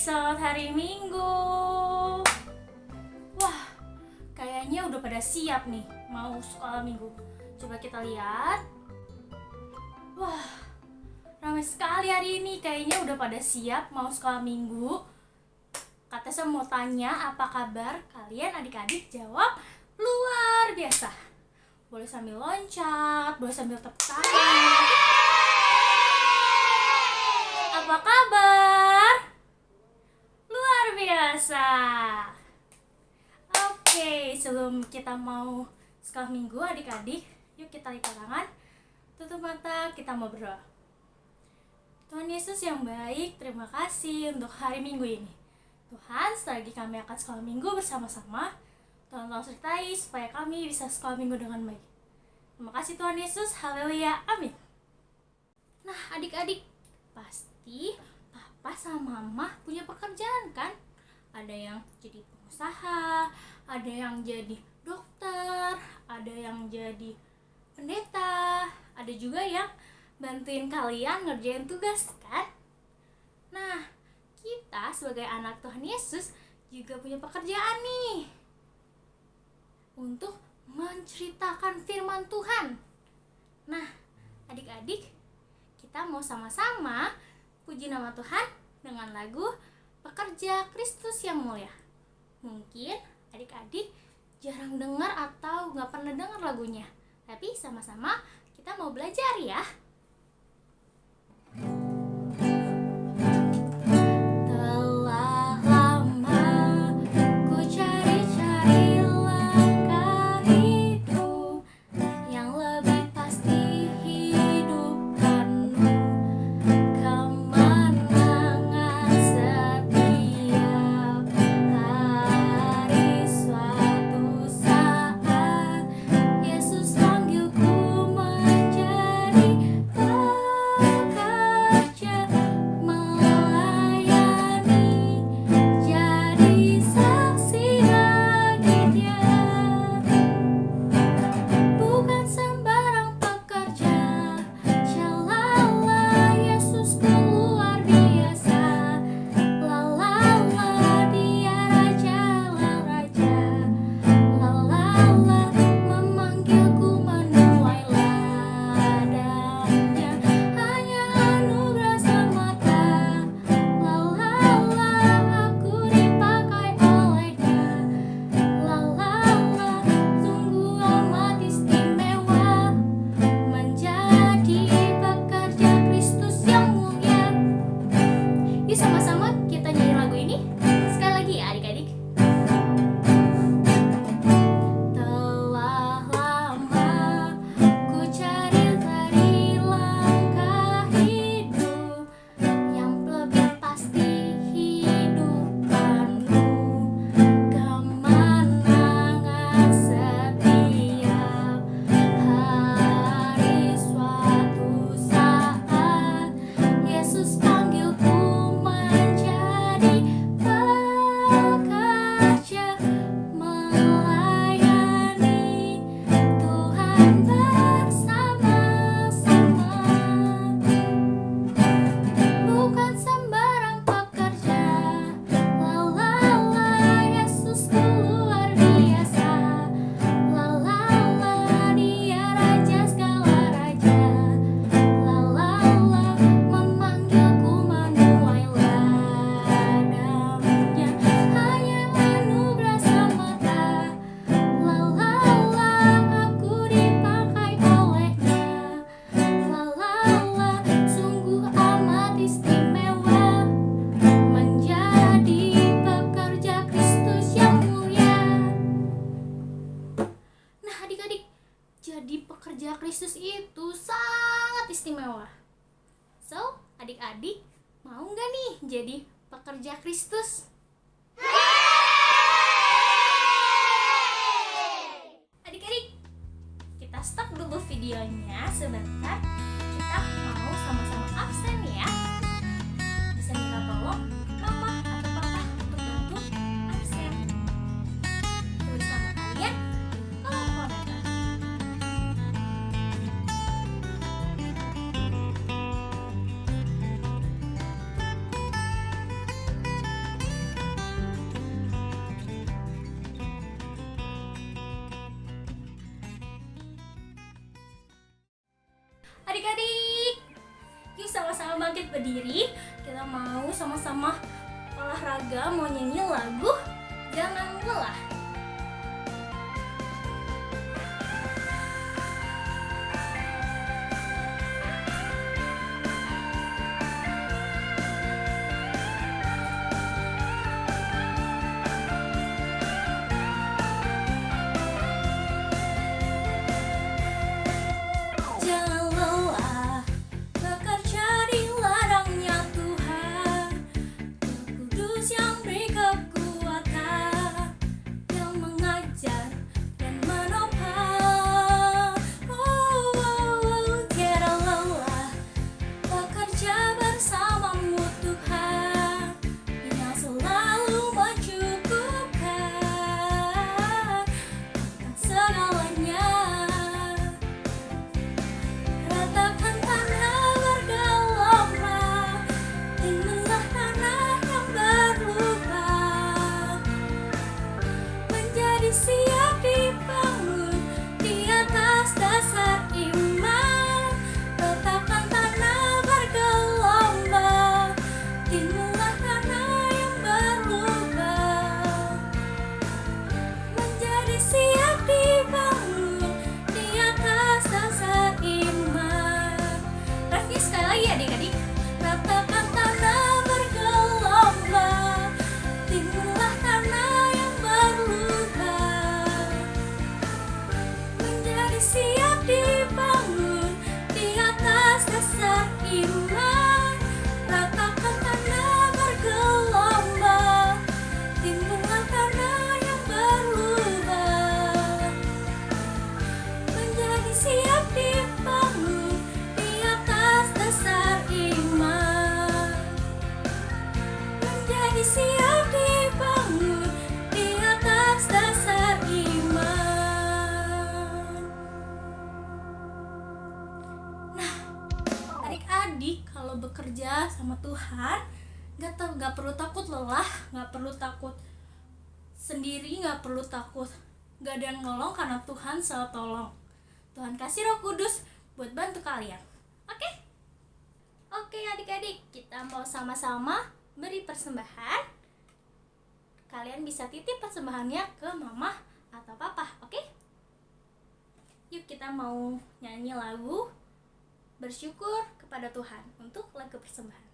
selamat hari Minggu. Wah, kayaknya udah pada siap nih mau sekolah Minggu. Coba kita lihat. Wah, ramai sekali hari ini. Kayaknya udah pada siap mau sekolah Minggu. Kata saya mau tanya apa kabar kalian adik-adik. Jawab luar biasa. Boleh sambil loncat, boleh sambil tepuk tangan. Apa kabar? Luar biasa. Oke, sebelum kita mau sekolah Minggu adik-adik, yuk kita lipat tangan, tutup mata, kita mau berdoa. Tuhan Yesus yang baik, terima kasih untuk hari Minggu ini. Tuhan, selagi kami akan sekolah Minggu bersama-sama, Tuhan tolong sertai supaya kami bisa sekolah Minggu dengan baik. Terima kasih Tuhan Yesus, haleluya, amin. Nah adik-adik, pasti papa sama mama punya pekerjaan kan? Ada yang jadi pengusaha, ada yang jadi dokter, ada yang jadi pendeta, ada juga yang bantuin kalian ngerjain tugas kan? Nah, kita sebagai anak Tuhan Yesus juga punya pekerjaan nih untuk menceritakan firman Tuhan. Nah, adik-adik, kita mau sama-sama puji nama Tuhan dengan lagu Pekerja Kristus yang Mulia. Mungkin adik-adik jarang dengar atau gak pernah dengar lagunya, tapi sama-sama kita mau belajar ya. Pekerja Kristus itu sangat istimewa. So, adik-adik mau nggak nih jadi pekerja Kristus? Adik-adik, kita stop dulu videonya sebentar. Kita mau sama-sama absen ya. Bisa minta tolong mama atau papa untuk bantu absen. Tulis nama kalian kolom komentar. Adik-adik, yuk sama-sama bangkit berdiri. Kita mau sama-sama olahraga, mau nyanyi lagu Jangan Lelah. Jangan lelah bekerja di ladangnya Tuhan, Kudus yang beri kekuatan, yang mengajar dan menopang. Tiada lelah bekerja bersamamu Tuhan, yang selalu mencukupkan akan segalanya. Ratakan tanah bergelora, timbunlah tanah yang berlubang, menjadi siap dibangun di atas dasar iman. Ratakan tanah bergelombang, timbunlah tanah yang berlubang, menjadi siap dibangun di atas dasar iman. Refnya sekali lagi adik-adik. Ratakan tanah bergelombang, timbunlah tanah yang berlubang, menjadi siap dibangun di atas dasar iman. Ratakan tanah bergelombang, timbunlah tanah yang berlubang, menjadi siap dibangun di atas dasar iman, menjadi siap dibangun di atas dasar iman. Nah, adik-adik kalau bekerja sama Tuhan gak perlu takut lelah, gak perlu takut sendiri, gak perlu takut gak ada yang nolong, karena Tuhan selalu tolong. Tuhan kasih Roh Kudus buat bantu kalian. Oke adik-adik, kita mau sama-sama beri persembahan. Kalian bisa titip persembahannya ke mama atau papa, oke? Yuk kita mau nyanyi lagu bersyukur kepada Tuhan untuk lagu persembahan.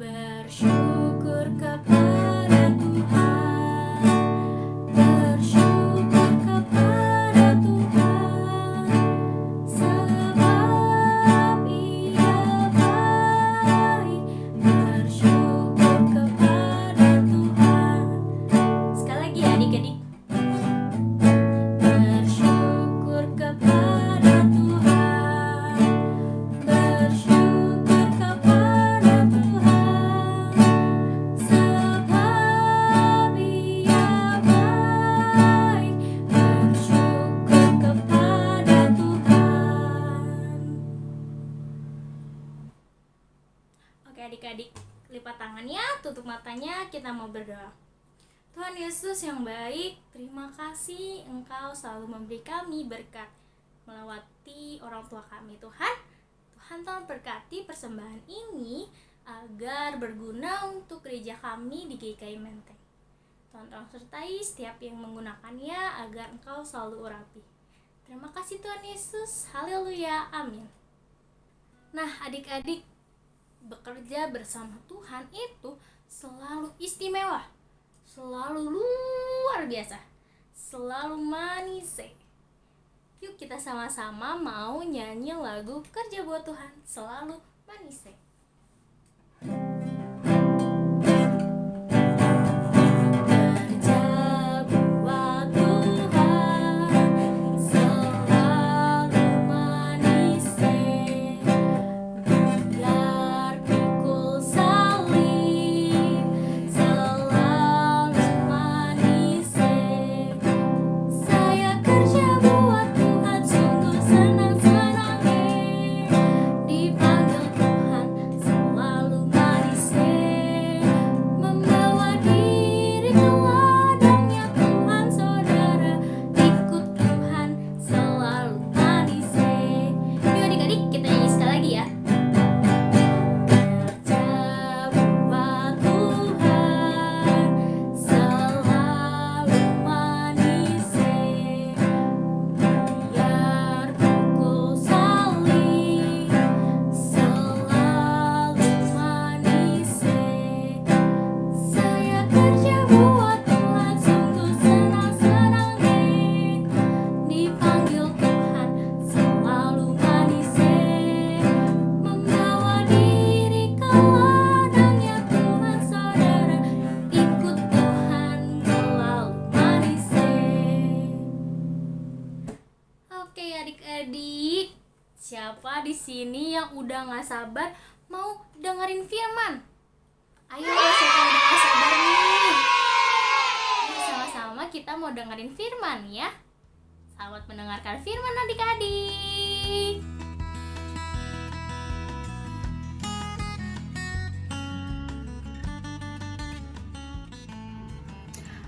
Bersyukur kepada Tuhan, bersyukur kepada Tuhan, sebab Ia baik. Bersyukur kepada Tuhan. Sekali lagi ya adik-adik. Bersyukur kepada Tuhan, bersyukur kepada Tuhan, sebab Ia baik. Bersyukur kepada Tuhan. Oke adik-adik, lipat tangannya, tutup matanya, kita mau berdoa. Tuhan Yesus yang baik, terima kasih Engkau selalu memberi kami berkat melewati orang tua kami. Tuhan tolong berkati persembahan ini agar berguna untuk gereja kami di GKI Menteng. Tuhan tolong sertai setiap yang menggunakannya agar Engkau selalu urapi. Terima kasih Tuhan Yesus, haleluya, amin. Nah adik-adik, bekerja bersama Tuhan itu selalu istimewa, selalu luar biasa, selalu manis. Yuk kita sama-sama mau nyanyi lagu Kerja Buat Tuhan, selalu manis. Kerja buat Tuhan, selalu manis. Biar pikul salib, selalu manis. Saya kerja buat Tuhan, sungguh senang-senang dipanggil Tuhan. siapa di sini yang udah nggak sabar mau dengerin firman? Ayo, siapa yang udah nggak sabar nih? Yuk sama-sama kita mau dengerin firman ya. Selamat mendengarkan firman adik-adik.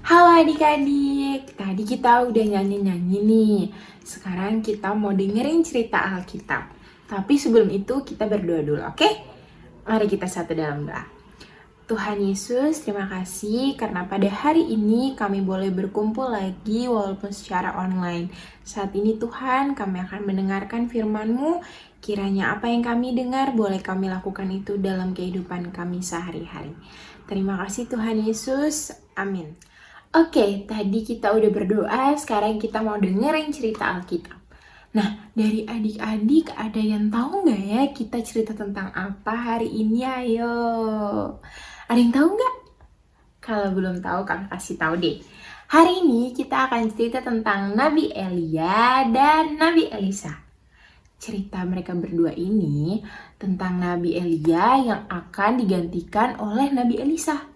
Halo adik-adik, tadi kita udah nyanyi-nyanyi nih. Sekarang kita mau dengerin cerita Alkitab. Tapi sebelum itu kita berdoa dulu, oke? Mari kita satu dalam doa. Tuhan Yesus, terima kasih karena pada hari ini kami boleh berkumpul lagi walaupun secara online. Saat ini Tuhan, kami akan mendengarkan firman-Mu. Kiranya apa yang kami dengar boleh kami lakukan itu dalam kehidupan kami sehari-hari. Terima kasih Tuhan Yesus, amin. Oke, tadi kita udah berdoa, sekarang kita mau dengerin cerita Alkitab. Nah, dari adik-adik ada yang tahu nggak ya kita cerita tentang apa hari ini? Ayo, ada yang tahu nggak? Kalau belum tahu, kakak kasih tahu deh. Hari ini kita akan cerita tentang Nabi Elia dan Nabi Elisa. Cerita mereka berdua ini tentang Nabi Elia yang akan digantikan oleh Nabi Elisa.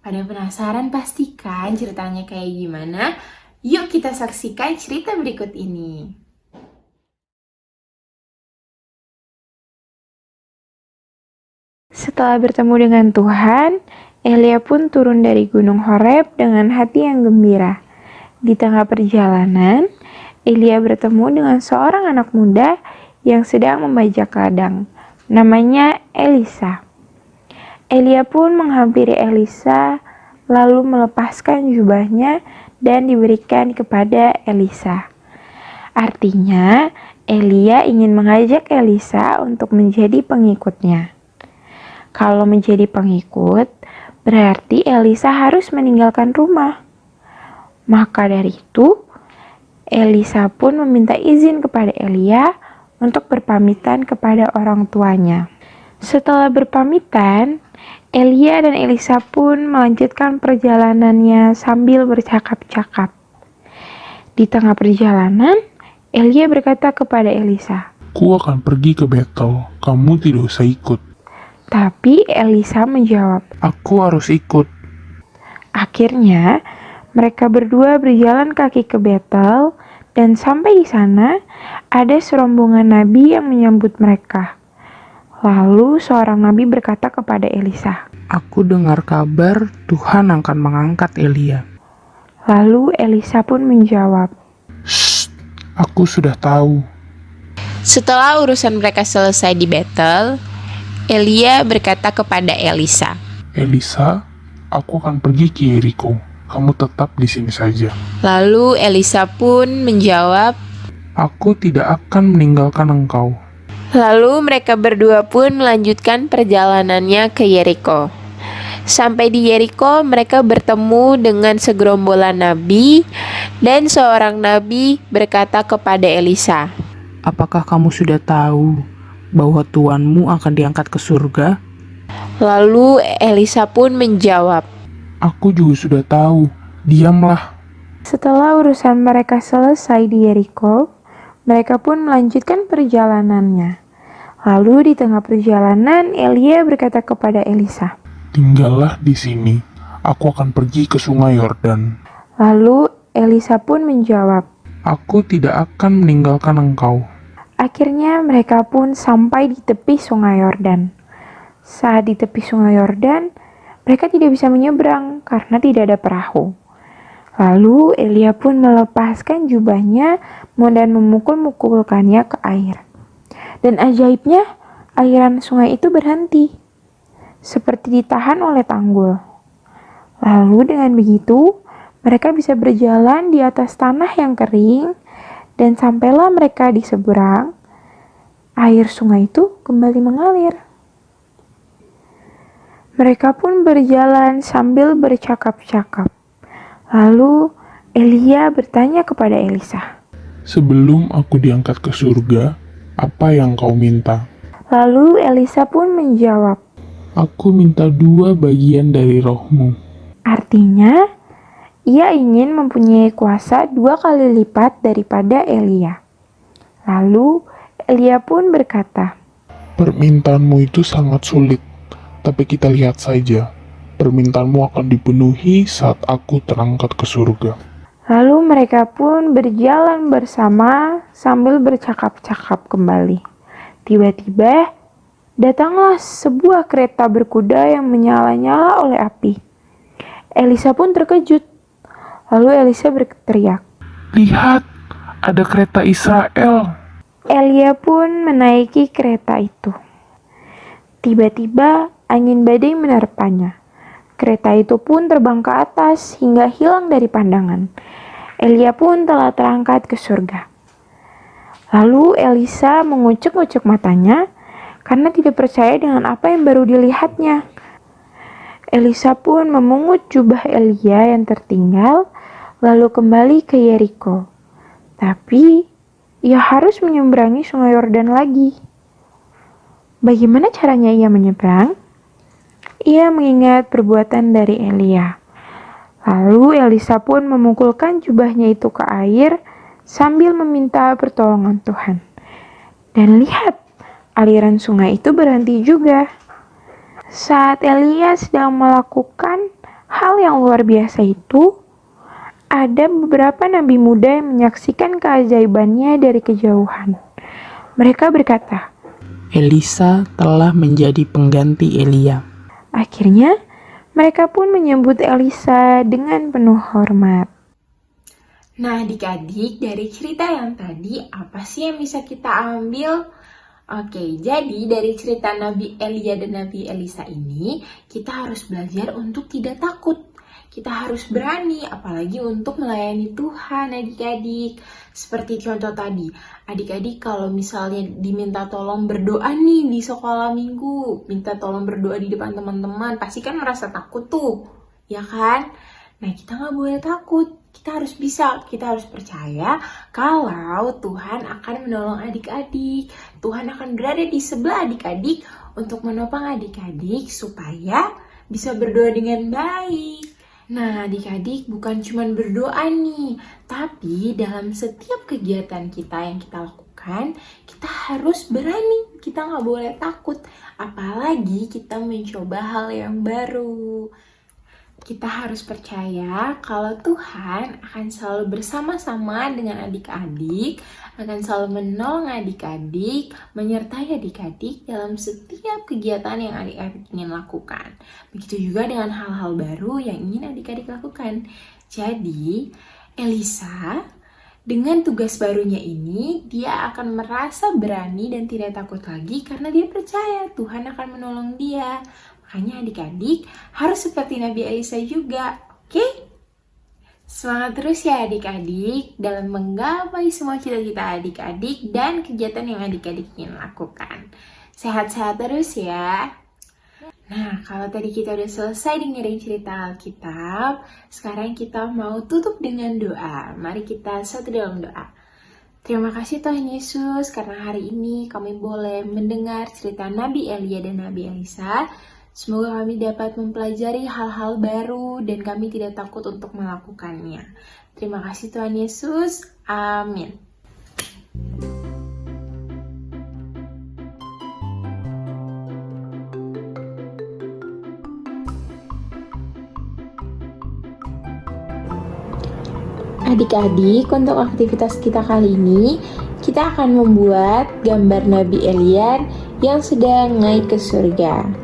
Pada penasaran pastikan ceritanya kayak gimana? Yuk kita saksikan cerita berikut ini. Setelah bertemu dengan Tuhan, Elia pun turun dari Gunung Horeb dengan hati yang gembira. Di tengah perjalanan, Elia bertemu dengan seorang anak muda yang sedang membajak ladang. Namanya Elisa. Elia pun menghampiri Elisa, lalu melepaskan jubahnya dan diberikan kepada Elisa. Artinya, Elia ingin mengajak Elisa untuk menjadi pengikutnya. Kalau menjadi pengikut, berarti Elisa harus meninggalkan rumah. Maka dari itu, Elisa pun meminta izin kepada Elia untuk berpamitan kepada orang tuanya. Setelah berpamitan, Elia dan Elisa pun melanjutkan perjalanannya sambil bercakap-cakap. Di tengah perjalanan, Elia berkata kepada Elisa, "Ku akan pergi ke Betel, kamu tidak usah ikut." Tapi Elisa menjawab, "Aku harus ikut." Akhirnya, mereka berdua berjalan kaki ke Betel, dan sampai di sana ada serombongan nabi yang menyambut mereka. Lalu seorang nabi berkata kepada Elisa, "Aku dengar kabar Tuhan akan mengangkat Elia." Lalu Elisa pun menjawab, "Shh, aku sudah tahu." Setelah urusan mereka selesai di Betel, Elia berkata kepada Elisa, "Elisa, aku akan pergi ke Yeriko. Kamu tetap di sini saja." Lalu Elisa pun menjawab, "Aku tidak akan meninggalkan engkau." lalu mereka berdua pun melanjutkan perjalanannya ke Yeriko. Sampai di Yeriko, mereka bertemu dengan segerombolan nabi, dan seorang nabi berkata kepada Elisa, "Apakah kamu sudah tahu bahwa Tuanmu akan diangkat ke surga?" Lalu Elisa pun menjawab, "Aku juga sudah tahu. Diamlah." Setelah urusan mereka selesai di Yeriko, mereka pun melanjutkan perjalanannya. Lalu di tengah perjalanan, Elia berkata kepada Elisa, "Tinggallah di sini. Aku akan pergi ke sungai Yordan." Lalu Elisa pun menjawab, "Aku tidak akan meninggalkan engkau." Akhirnya mereka pun sampai di tepi sungai Yordan. Saat di tepi sungai Yordan, mereka tidak bisa menyeberang karena tidak ada perahu. Lalu Elia pun melepaskan jubahnya dan memukul-mukulkannya ke air. Dan ajaibnya, aliran sungai itu berhenti, seperti ditahan oleh tanggul. Lalu dengan begitu, mereka bisa berjalan di atas tanah yang kering, dan sampailah mereka di seberang, air sungai itu kembali mengalir. Mereka pun berjalan sambil bercakap-cakap. Lalu Elia bertanya kepada Elisa, "Sebelum aku diangkat ke surga, apa yang kau minta?" Lalu Elisa pun menjawab, "Aku minta 2 bagian dari rohmu." artinya ia ingin mempunyai kuasa 2 kali lipat daripada Elia. Lalu Elia pun berkata, Permintaanmu itu sangat sulit, tapi kita lihat saja. Permintaanmu akan dipenuhi saat aku terangkat ke surga. lalu mereka pun berjalan bersama sambil bercakap-cakap kembali. Tiba-tiba, datanglah sebuah kereta berkuda yang menyala-nyala oleh api. Elisa pun terkejut. Lalu Elisa berteriak. Lihat, ada kereta Israel. Elia pun menaiki kereta itu. Tiba-tiba angin badai menerpanya. Kereta itu pun terbang ke atas hingga hilang dari pandangan. Elia pun telah terangkat ke surga. Lalu Elisa mengucek-ucek matanya karena tidak percaya dengan apa yang baru dilihatnya. Elisa pun memungut jubah Elia yang tertinggal, lalu kembali ke Yeriko. Tapi ia harus menyeberangi sungai Yordan lagi. Bagaimana caranya ia menyeberang? Ia mengingat perbuatan dari Elia. Lalu Elisa pun memukulkan jubahnya itu ke air sambil meminta pertolongan Tuhan. Dan lihat, aliran sungai itu berhenti juga. Saat Elia sedang melakukan hal yang luar biasa itu, ada beberapa nabi muda yang menyaksikan keajaibannya dari kejauhan. Mereka berkata, Elisa telah menjadi pengganti Elia. akhirnya mereka pun menyambut Elisa dengan penuh hormat. Nah, adik-adik, dari cerita yang tadi, apa sih yang bisa kita ambil? Oke, jadi dari cerita Nabi Elia dan Nabi Elisa ini, kita harus belajar untuk tidak takut. Kita harus berani, apalagi untuk melayani Tuhan, adik-adik. Seperti contoh tadi, adik-adik kalau misalnya diminta tolong berdoa nih di sekolah minggu, minta tolong berdoa di depan teman-teman, pasti kan merasa takut tuh, ya kan? Nah, kita nggak boleh takut. Kita harus bisa, kita harus percaya kalau Tuhan akan menolong adik-adik. Tuhan akan berada di sebelah adik-adik untuk menopang adik-adik supaya bisa berdoa dengan baik. Nah, adik-adik bukan cuma berdoa nih, tapi dalam setiap kegiatan kita yang kita lakukan, kita harus berani, kita nggak boleh takut. Apalagi kita mencoba hal yang baru. Kita harus percaya kalau Tuhan akan selalu bersama-sama dengan adik-adik, akan selalu menolong adik-adik, menyertai adik-adik dalam setiap kegiatan yang adik-adik ingin lakukan. Begitu juga dengan hal-hal baru yang ingin adik-adik lakukan. Jadi, Elisa dengan tugas barunya ini, dia akan merasa berani dan tidak takut lagi karena dia percaya Tuhan akan menolong dia. Makanya adik-adik harus seperti Nabi Elisa juga, oke? Semangat terus ya adik-adik dalam menggapai semua cita-cita adik-adik dan kegiatan yang adik-adik ingin lakukan. Sehat-sehat terus ya. Nah, kalau tadi kita udah selesai dengerin cerita Alkitab, sekarang kita mau tutup dengan doa. Mari kita satu dalam doa. Terima kasih Tuhan Yesus karena hari ini kami boleh mendengar cerita Nabi Elia dan Nabi Elisa. Semoga kami dapat mempelajari hal-hal baru dan kami tidak takut untuk melakukannya. Terima kasih Tuhan Yesus. Amin. Adik-adik, untuk aktivitas kita kali ini, kita akan membuat gambar Nabi Elia yang sedang naik ke surga.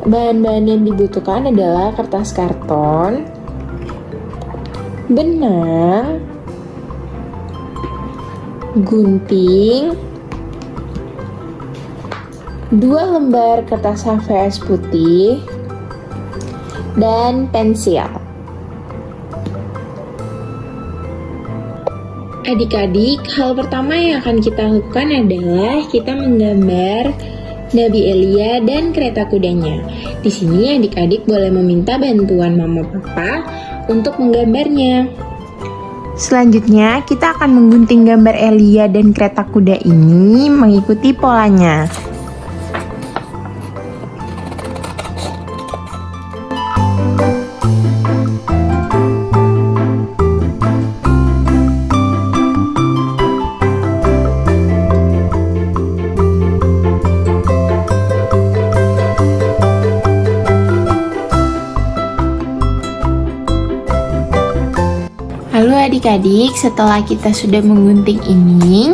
Bahan-bahan yang dibutuhkan adalah kertas karton, benang, gunting, 2 lembar kertas HVS putih, dan pensil. Adik-adik, hal pertama yang akan kita lakukan adalah kita menggambar Nabi Elia dan kereta kudanya. Di sini adik-adik boleh meminta bantuan mama papa untuk menggambarnya. Selanjutnya, kita akan menggunting gambar Elia dan kereta kuda ini mengikuti polanya. adik-adik, setelah kita sudah menggunting ini,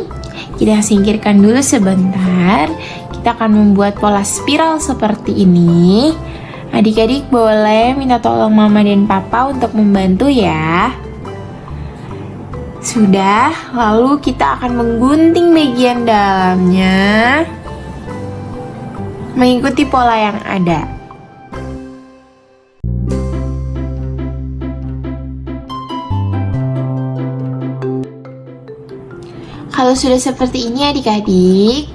kita singkirkan dulu sebentar. Kita akan membuat pola spiral seperti ini. Adik-adik boleh minta tolong mama dan papa untuk membantu ya. Sudah, lalu kita akan menggunting bagian dalamnya mengikuti pola yang ada. Kalau sudah seperti ini adik-adik,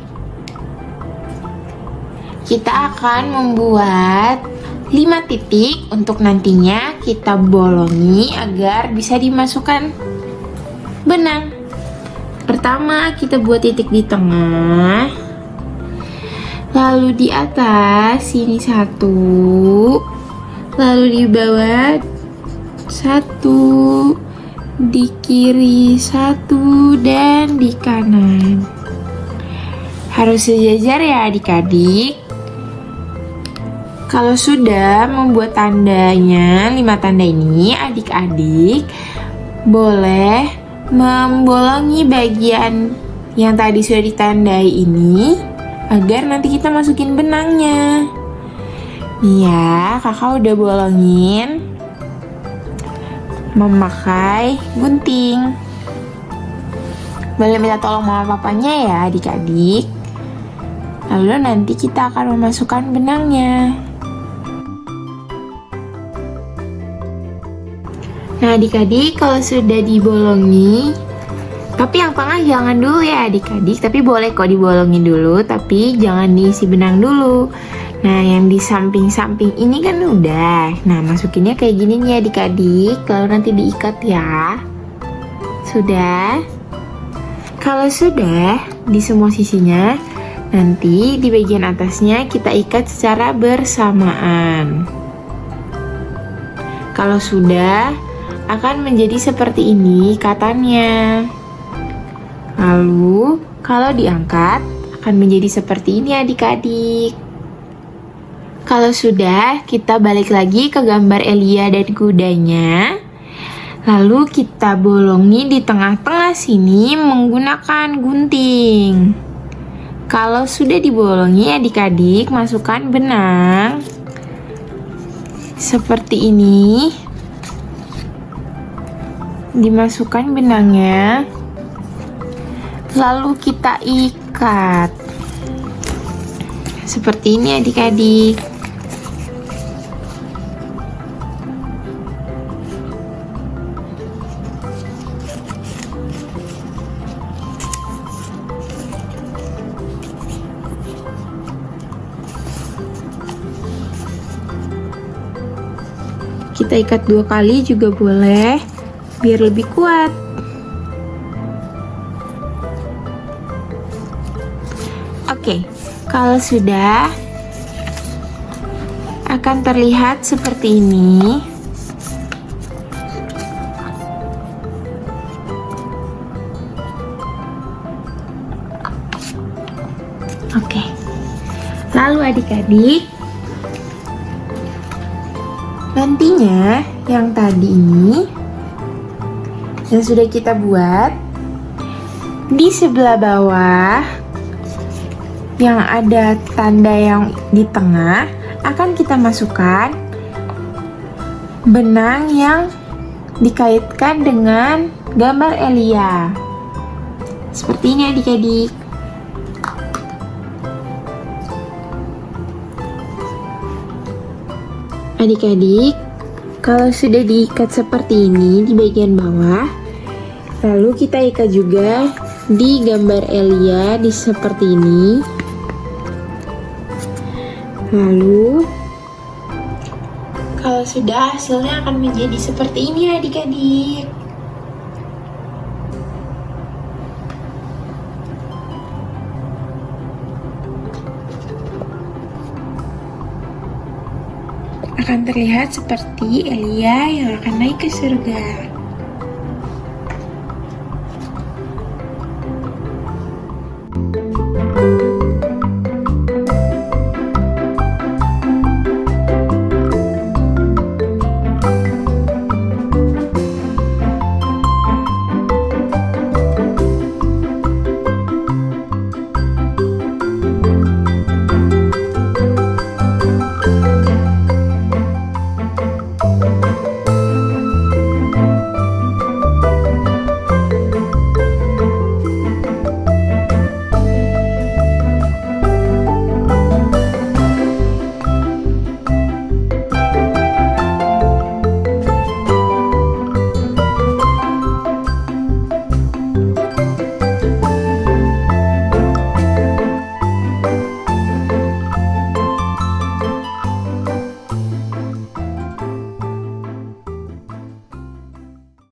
kita akan membuat 5 titik untuk nantinya kita bolongi agar bisa dimasukkan benang. Pertama kita buat titik di tengah, lalu di atas sini 1, lalu di bawah 1, di kiri 1, dan di kanan. Harus sejajar ya adik-adik. Kalau sudah membuat tandanya 5 tanda ini, adik-adik boleh membolongi bagian yang tadi sudah ditandai ini agar nanti kita masukin benangnya. Nih ya, kakak udah bolongin memakai gunting. Boleh minta tolong mama papanya ya adik-adik. Lalu nanti kita akan memasukkan benangnya. Nah adik-adik, kalau sudah dibolongi, tapi yang tengah jangan dulu ya adik-adik. Tapi boleh kok dibolongin dulu, tapi jangan diisi benang dulu. Nah yang di samping-samping ini kan udah. Nah masukinnya kayak gini nih adik-adik, lalu nanti diikat ya. Sudah? Kalau sudah di semua sisinya, nanti di bagian atasnya kita ikat secara bersamaan. Kalau sudah, akan menjadi seperti ini ikatannya. Lalu kalau diangkat akan menjadi seperti ini adik-adik. Kalau sudah, kita balik lagi ke gambar Elia dan kudanya. Lalu kita bolongi di tengah-tengah sini menggunakan gunting. Kalau sudah dibolongi adik-adik, masukkan benang seperti ini. Dimasukkan benangnya, lalu kita ikat seperti ini adik-adik. Kita ikat 2 kali juga boleh, biar lebih kuat. Oke, kalau sudah akan terlihat seperti ini. Oke. Lalu adik-adik, nantinya yang tadi ini yang sudah kita buat di sebelah bawah yang ada tanda yang di tengah akan kita masukkan benang yang dikaitkan dengan gambar Elia seperti ini adik-adik. Adik-adik, kalau sudah diikat seperti ini di bagian bawah, lalu kita ikat juga di gambar Elia di seperti ini. Lalu kalau sudah, hasilnya akan menjadi seperti ini adik-adik. Akan terlihat seperti Elia yang akan naik ke surga.